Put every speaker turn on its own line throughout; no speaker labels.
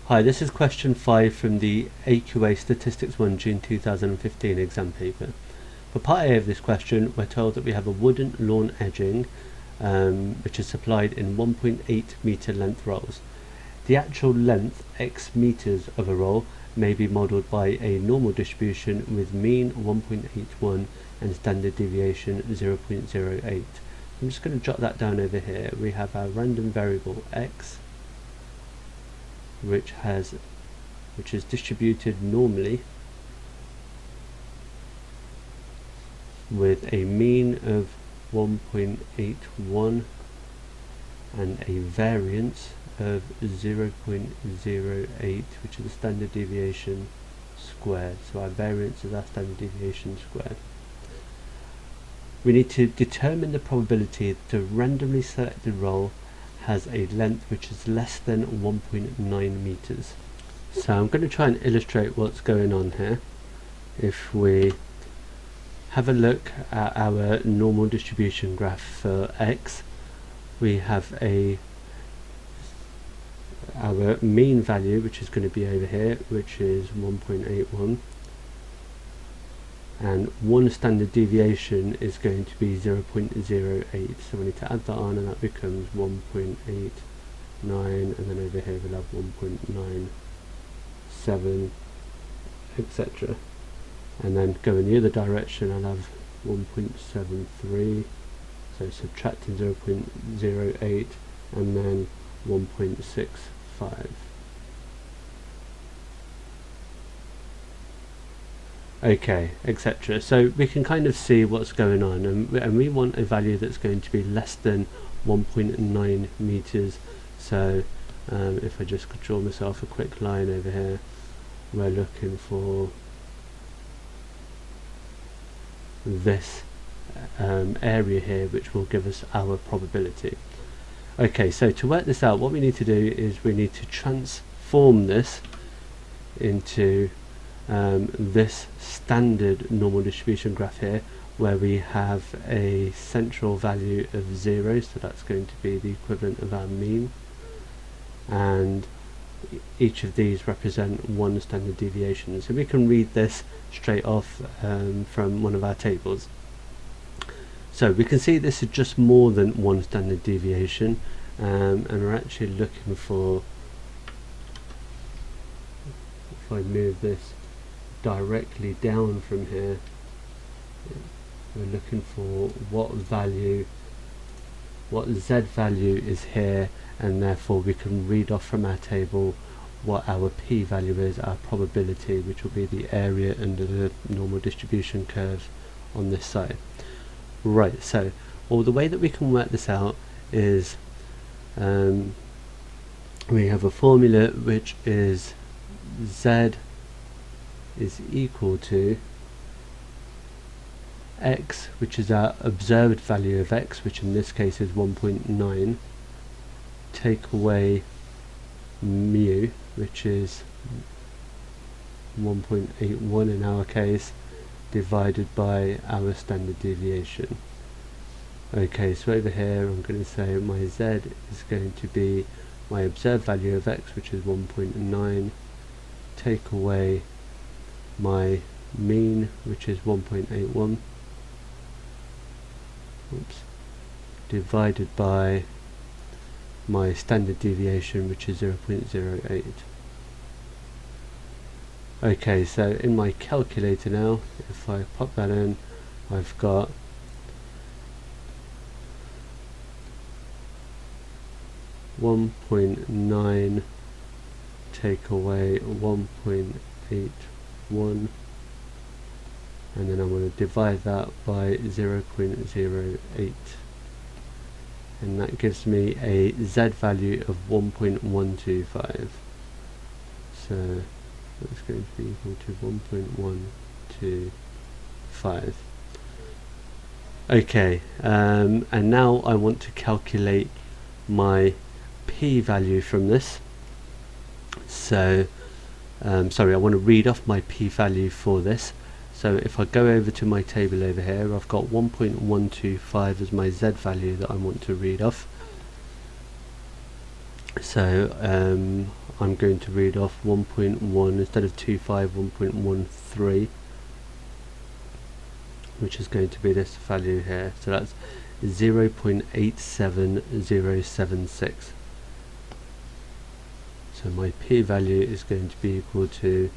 Hi, this is question 5 from the AQA Statistics 1 June 2015 exam paper. For part A of this question, we're told that we have a wooden lawn edging which is supplied in 1.8 meter length rolls. The actual length, x meters of a roll, may be modelled by a normal distribution with mean 1.81 and standard deviation 0.08. I'm just going to jot that down over here. We have our random variable x, which is distributed normally with a mean of 1.81 and a variance of 0.08, which is the standard deviation squared. So our variance is our standard deviation squared. We need to determine the probability that a randomly selected roll has a length which is less than 1.9 meters. So I'm going to try and illustrate what's going on here. If we have a look at our normal distribution graph for x, we have our mean value, which is going to be over here, which is 1.81, and one standard deviation is going to be 0.08. So we need to add that on, and that becomes 1.89, and then over here we'll have 1.97, etc. And then going the other direction, I'll have 1.73, so subtracting 0.08, and then 1.65. Okay, etc. So we can kind of see what's going on, and we want a value that's going to be less than 1.9 meters. So if I just could draw myself a quick line over here, we're looking for this area here, which will give us our probability. Okay, so to work this out, what we need to do is we need to transform this into this standard normal distribution graph here, where we have a central value of 0, so that's going to be the equivalent of our mean, and each of these represent one standard deviation. So we can read this straight off from one of our tables. So we can see this is just more than one standard deviation, and we're actually looking for, if I move this directly down from here, we're looking for what z value is here, and therefore we can read off from our table what our p value is, our probability, which will be the area under the normal distribution curve on this side. Right, so the way that we can work this out is we have a formula which is z is equal to x, which is our observed value of x, which in this case is 1.9, take away mu, which is 1.81 in our case, divided by our standard deviation. Okay, so over here I'm going to say my z is going to be my observed value of x, which is 1.9, take away my mean, which is 1.81, divided by my standard deviation, which is 0.08. Okay, so in my calculator now, if I pop that in, I've got 1.9 take away 1.81, and then I'm going to divide that by 0.08, and that gives me a z value of 1.125. So that's going to be equal to 1.125. Okay, and now I want to calculate my p value from this. So sorry, I want to read off my p value for this. So if I go over to my table over here, I've got 1.125 as my z value that I want to read off. So I'm going to read off 1.1 instead of 25, 1.13, which is going to be this value here. So that's 0.87076. So my p-value is going to be equal to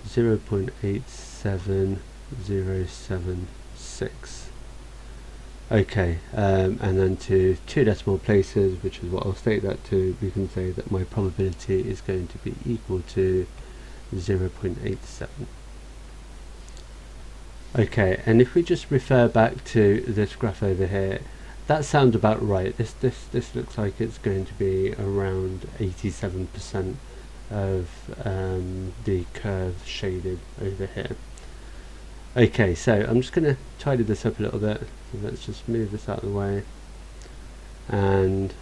0.87076. Okay, and then to 2 decimal places, which is what I'll state that to, we can say that my probability is going to be equal to 0.87. Okay, and if we just refer back to this graph over here, that sounds about right. This looks like it's going to be around 87% of the curve shaded over here. Okay, so I'm just going to tidy this up a little bit. So let's just move this out of the way, and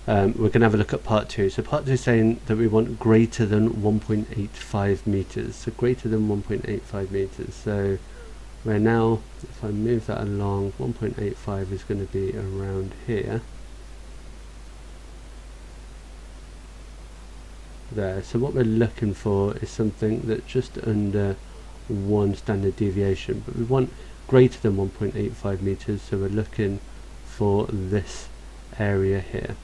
we're going to have a look at part 2. So part 2 is saying that we want greater than 1.85 meters. So greater than 1.85 meters. So we're now, if I move that along, 1.85 is going to be around here. There. So what we're looking for is something that's just under 1 standard deviation, but we want greater than 1.85 meters, so we're looking for this area here.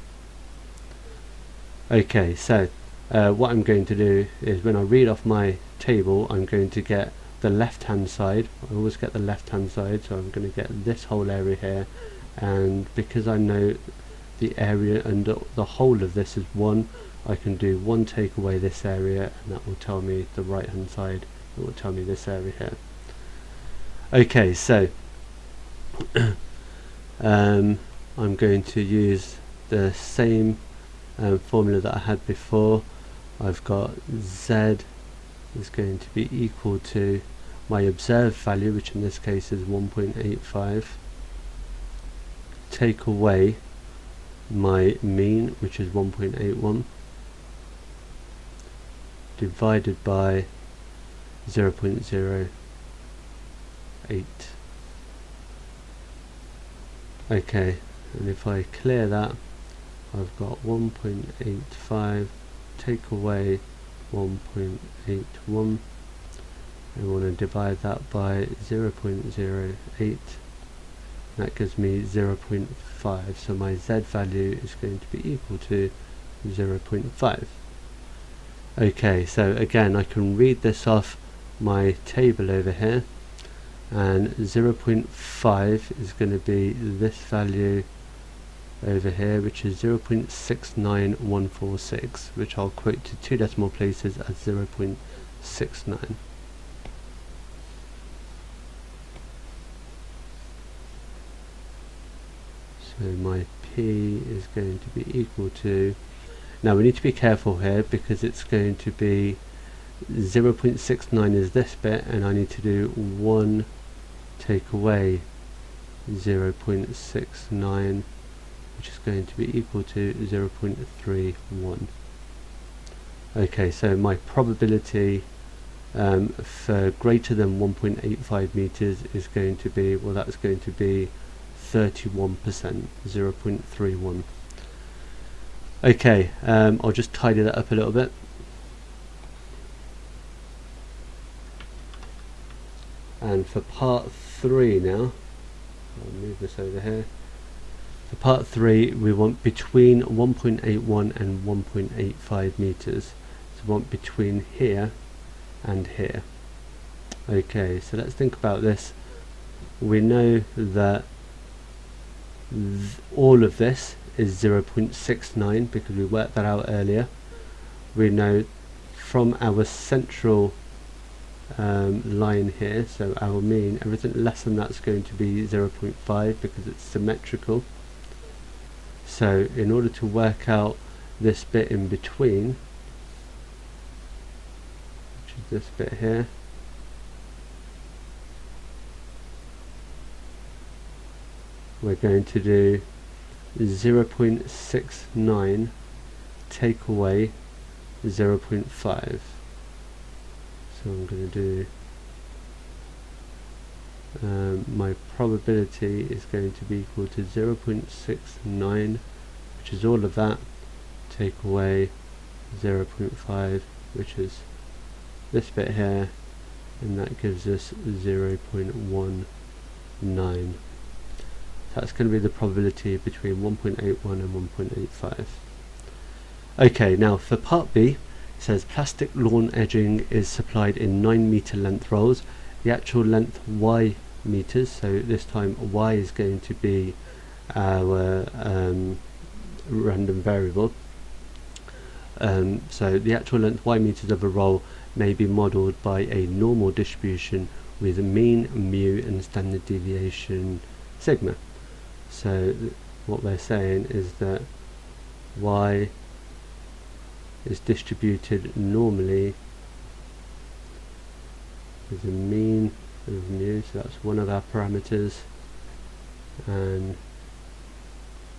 Okay, so what I'm going to do is when I read off my table, I'm going to get the left hand side. I always get the left hand side, so I'm going to get this whole area here, and because I know the area under the whole of this is 1, I can do 1 take away this area, and that will tell me the right hand side. It will tell me this area here. Okay, so I'm going to use the same formula that I had before. I've got Z is going to be equal to my observed value, which in this case is 1.85, take away my mean, which is 1.81, divided by 0.08. Okay, and if I clear that, I've got 1.85 take away 1.81. I want to divide that by 0.08. That gives me 0.5. So my Z value is going to be equal to 0.5. Okay, so again I can read this off my table over here, and 0.5 is going to be this value over here, which is 0.69146, which I'll quote to 2 decimal places as 0.69. So my P is going to be equal to, now we need to be careful here because it's going to be 0.69 is this bit, and I need to do 1 take away 0.69, which is going to be equal to 0.31. Okay, so my probability for greater than 1.85 meters is going to be, well, that's going to be 31%, 0.31. Okay, I'll just tidy that up a little bit. And for part 3 now, I'll move this over here. For part 3, we want between 1.81 and 1.85 meters. So we want between here and here. Okay, so let's think about this. We know that all of this is 0.69 because we worked that out earlier. We know from our central line here, so our mean, everything less than that's going to be 0.5 because it's symmetrical. So in order to work out this bit in between, which is this bit here, we're going to do 0.69 take away 0.5. So I'm going to do my probability is going to be equal to 0.69, which is all of that, take away 0.5, which is this bit here, and that gives us 0.19. That's going to be the probability between 1.81 and 1.85. Okay, now for part B, it says plastic lawn edging is supplied in 9 meter length rolls. The actual length y meters, so this time y is going to be our random variable. So the actual length y meters of a roll may be modelled by a normal distribution with mean, mu and standard deviation sigma. So what we're saying is that y is distributed normally with a mean of mu, so that's one of our parameters, and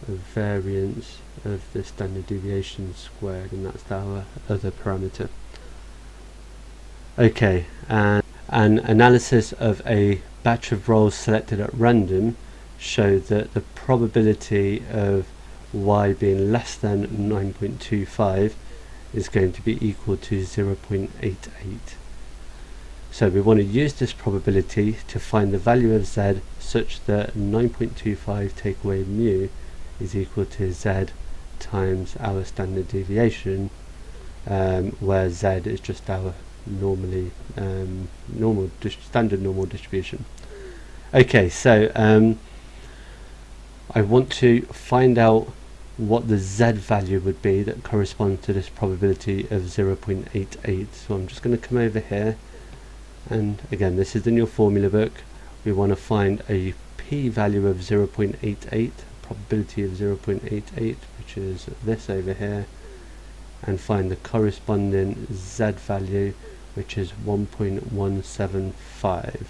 a variance of the standard deviation squared, and that's our other parameter. Okay, and an analysis of a batch of rolls selected at random showed that the probability of y being less than 9.25 is going to be equal to 0.88. So we want to use this probability to find the value of z such that 9.25 take away mu is equal to z times our standard deviation, where z is just our standard normal distribution. Okay, so I want to find out what the z value would be that corresponds to this probability of 0.88. So I'm just going to come over here, and again, this is in your formula book. We want to find a p-value of 0.88, probability of 0.88, which is this over here, and find the corresponding z value, which is 1.175.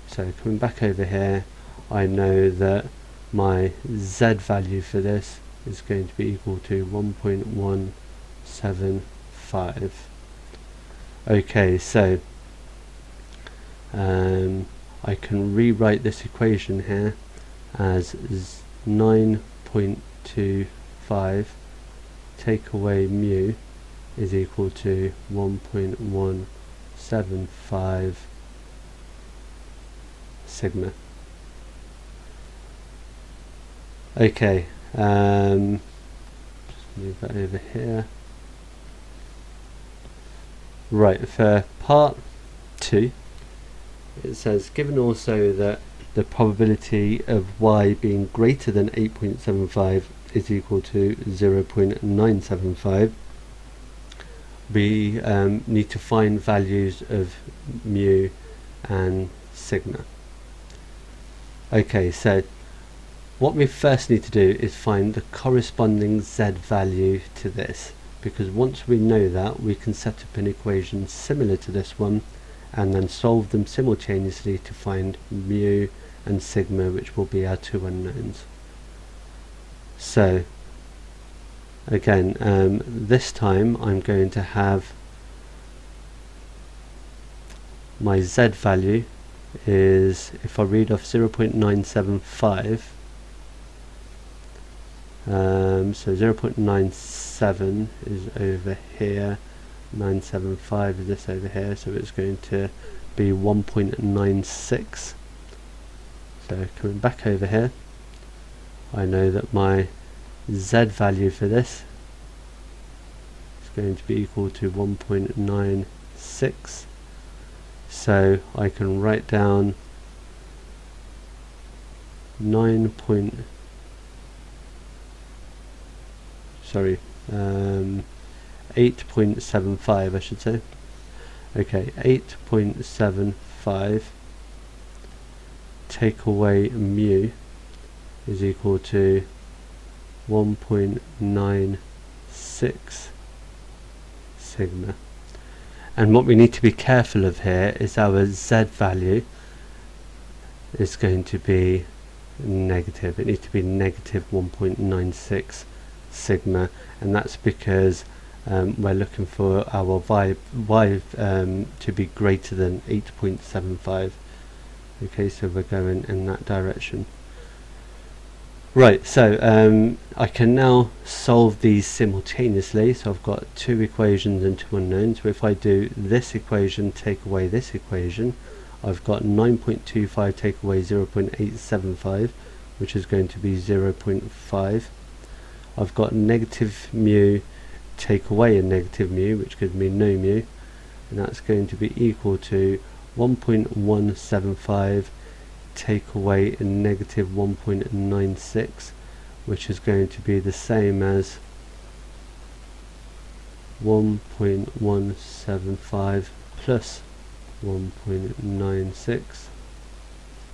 So coming back over here, I know that my z value for this is going to be equal to 1.175. Okay, so I can rewrite this equation here as 9.25 take away mu is equal to 1.175 sigma. Okay, just move that over here. Right, for part 2, it says, given also that the probability of y being greater than 8.75 is equal to 0.975, we need to find values of mu and sigma. Okay, so what we first need to do is find the corresponding z value to this, because once we know that, we can set up an equation similar to this one and then solve them simultaneously to find mu and sigma, which will be our two unknowns. So again, this time I'm going to have my z value is, if I read off 0.975, so 0.97 is over here, 975 is this over here, so it's going to be 1.96. So coming back over here, I know that my z value for this is going to be equal to 1.96. So I can write down 8.75, I should say. Okay, 8.75 take away mu is equal to 1.96 sigma. And what we need to be careful of here is our z value is going to be negative. It needs to be negative 1.96 sigma, and that's because we're looking for our y to be greater than 8.75. Okay, so we're going in that direction. Right, so I can now solve these simultaneously. So I've got two equations and two unknowns. So if I do this equation, take away this equation, I've got 9.25 take away 0.875, which is going to be 0.5. I've got negative mu take away a negative mu, which gives me no mu, and that's going to be equal to 1.175 take away a negative 1.96, which is going to be the same as 1.175 plus 1.96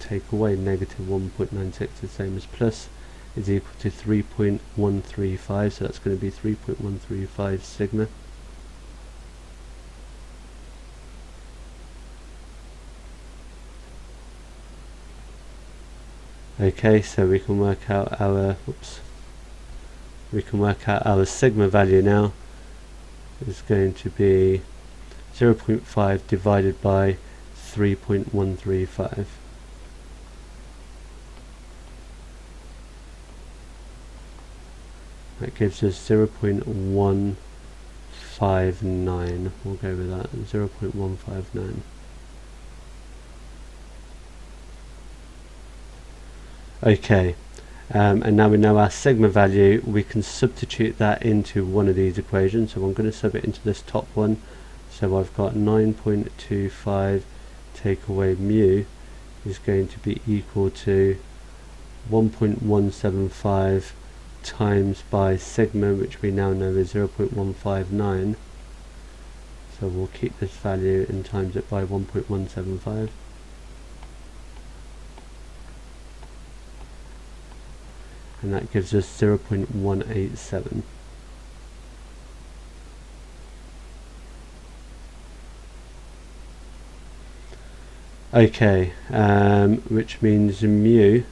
take away negative 1.96, the same as plus, is equal to 3.135, so that's going to be 3.135 sigma. Okay, so we can work out our sigma value now. Is going to be 0.5 divided by 3.135. That gives us 0.159. We'll go with that, 0.159. Okay, and now we know our sigma value. We can substitute that into one of these equations. So I'm going to sub it into this top one. So I've got 9.25 take away mu is going to be equal to 1.175 times by sigma, which we now know is 0.159. So we'll keep this value and times it by 1.175. And that gives us 0.187. Okay, which means mu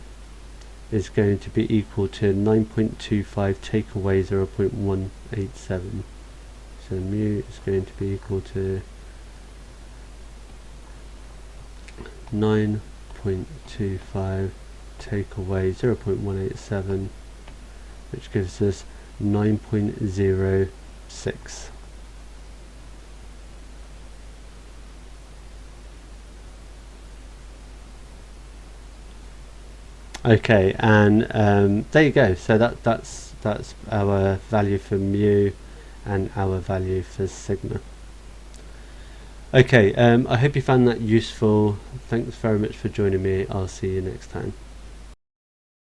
is going to be equal to 9.25 take away 0.187. So mu is going to be equal to 9.25 take away 0.187, which gives us 9.06. Okay, and there you go. So that's our value for mu and our value for sigma. Okay, I hope you found that useful. Thanks very much for joining me. I'll see you next time.